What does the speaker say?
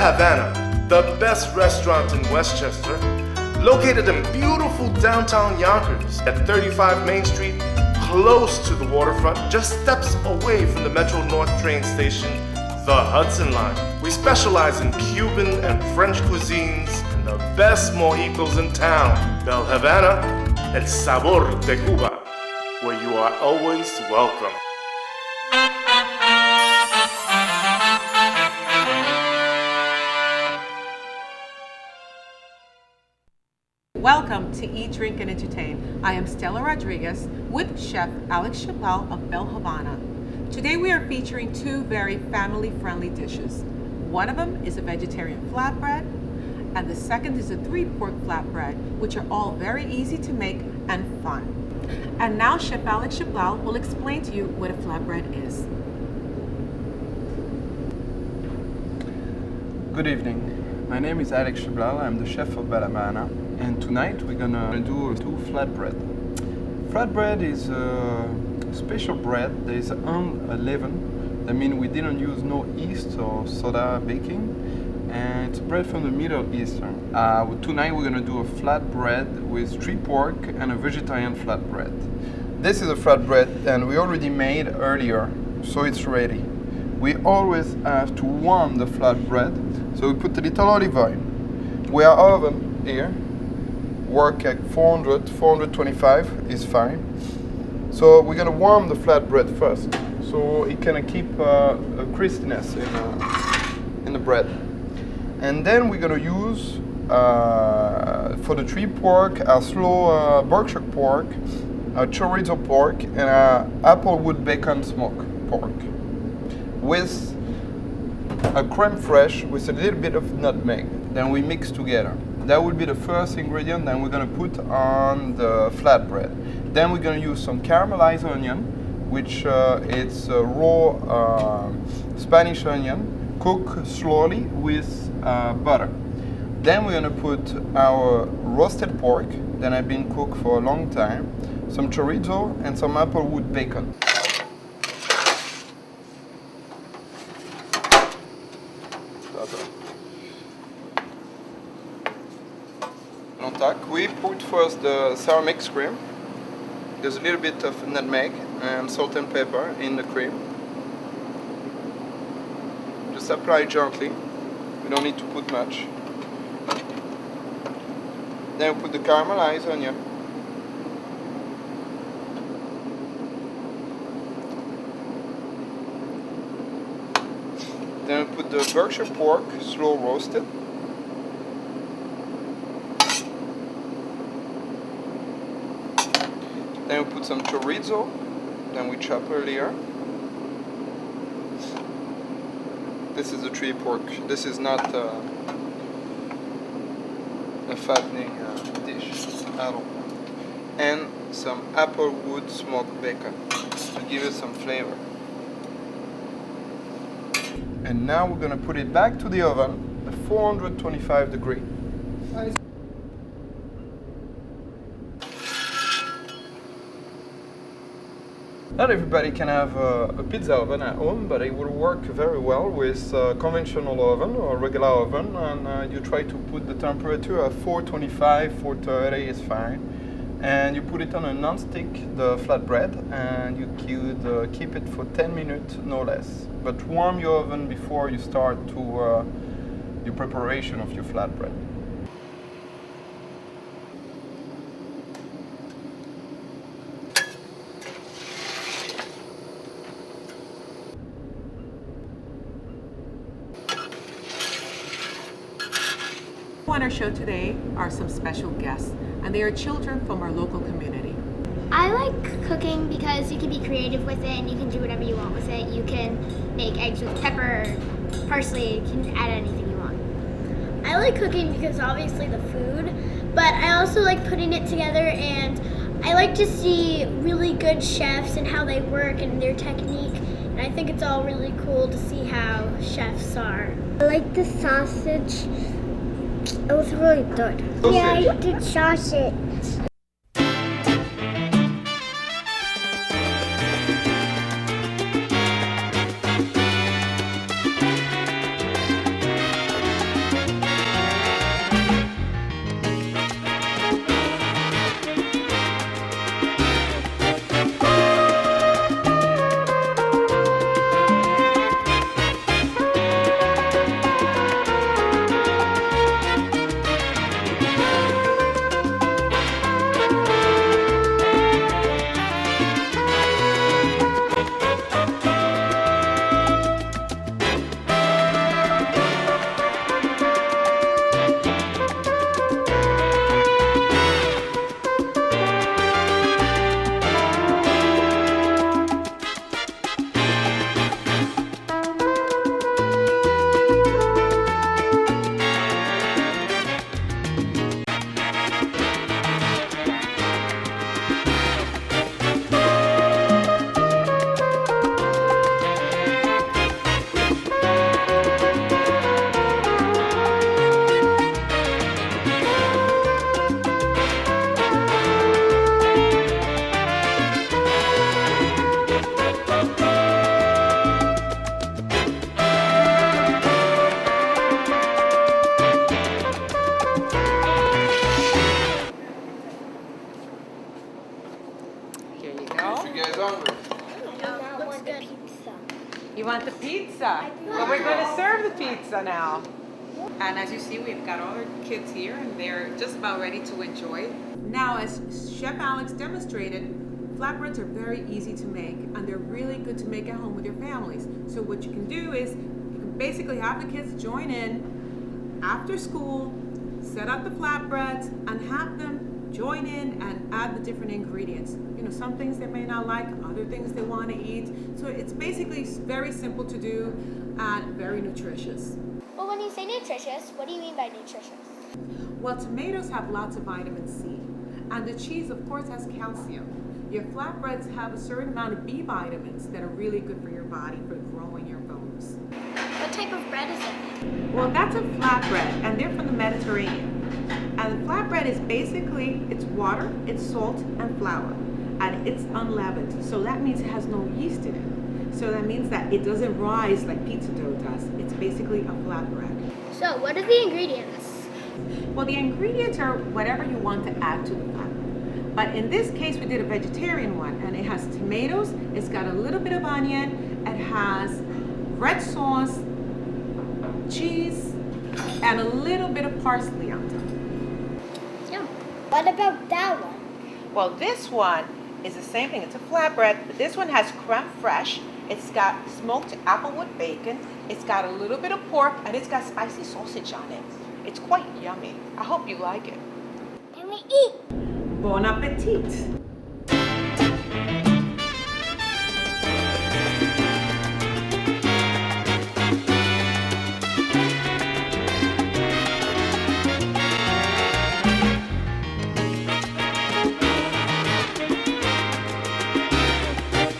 Havana, the best restaurant in Westchester, located in beautiful downtown Yonkers at 35 Main Street, close to the waterfront, just steps away from the Metro North train station, the Hudson Line. We specialize in Cuban and French cuisines and the best mojitos in town. Bel Havana, el sabor de Cuba, where you are always welcome. Welcome to Eat, Drink, and Entertain. I am Stella Rodriguez with Chef Alex Cheblal of Bel Havana. Today we are featuring two very family-friendly dishes. One of them is a vegetarian flatbread, and the second is a 3-pork flatbread, which are all very easy to make and fun. And now Chef Alex Cheblal will explain to you what a flatbread is. Good evening. My name is Alex Cheblal. I'm the chef of Bel Havana. And tonight we're gonna do 2 flatbread. Flatbread is a special bread that is unleavened. That means we didn't use no yeast or soda baking. And it's bread from the Middle Eastern. Tonight we're gonna do a flatbread with 3 pork and a vegetarian flatbread. This is a flatbread and we already made earlier, so it's ready. We always have to warm the flatbread, so we put a little olive oil. We have oven here. Work at 400, 425 is fine. So we're gonna warm the flatbread first, so it can keep a crispiness in the bread. And then we're gonna use, for the 3 pork, a slow Berkshire pork, a chorizo pork, and a applewood bacon smoked pork with a creme fraiche with a little bit of nutmeg. Then we mix together. That will be the first ingredient that we're going to put on the flatbread. Then we're going to use some caramelized onion, which it's a raw Spanish onion, cooked slowly with butter. Then we're going to put our roasted pork that has been cooked for a long time, some chorizo, and some applewood bacon. We put first the sour mix cream. There's a little bit of nutmeg and salt and pepper in the cream. Just apply gently. We don't need to put much. Then we put the caramelized onion. Then we put the Berkshire pork, slow roasted. Then we put some chorizo, then we chop earlier. This is a 3 pork. This is not a fattening dish at all. And some applewood smoked bacon to give it some flavor. And now we're gonna put it back to the oven at 425 degrees. Not everybody can have a pizza oven at home, but it will work very well with a conventional oven or a regular oven. And you try to put the temperature at 425, 430 is fine. And you put it on a non-stick, the flatbread, and you could keep it for 10 minutes, no less. But warm your oven before you start to your preparation of your flatbread. On our show today are some special guests, and they are children from our local community. I like cooking because you can be creative with it and you can do whatever you want with it. You can make eggs with pepper, parsley, you can add anything you want. I like cooking because obviously the food, but I also like putting it together, and I like to see really good chefs and how they work and their technique, and I think it's all really cool to see how chefs are. I like the sausage. It was really good. Yeah, I did sausage. You guys hungry? I do not want the pizza. You want the pizza? Well, we're going to serve the pizza now. And as you see, we've got all our kids here and they're just about ready to enjoy. Now, as Chef Alex demonstrated, flatbreads are very easy to make and they're really good to make at home with your families. So what you can do is you can basically have the kids join in after school, set up the flatbreads and have them join in and add the different ingredients. You know, some things they may not like, other things they want to eat. So it's basically very simple to do and very nutritious. Well, when you say nutritious, what do you mean by nutritious? Well, tomatoes have lots of vitamin C, and the cheese, of course, has calcium. Your flatbreads have a certain amount of B vitamins that are really good for your body, for growing your bones. What type of bread is it? Well, that's a flatbread, and they're from the Mediterranean. And the flatbread is basically, it's water, it's salt, and flour, and it's unleavened. So that means it has no yeast in it. So that means that it doesn't rise like pizza dough does. It's basically a flatbread. So, what are the ingredients? Well, the ingredients are whatever you want to add to the flatbread. But in this case, we did a vegetarian one, and it has tomatoes, it's got a little bit of onion, it has red sauce, cheese, and a little bit of parsley on top. Yeah. What about that one? Well, this one is the same thing. It's a flatbread, but this one has creme fraiche. It's got smoked applewood bacon. It's got a little bit of pork, and it's got spicy sausage on it. It's quite yummy. I hope you like it. Can we eat? Bon appetit!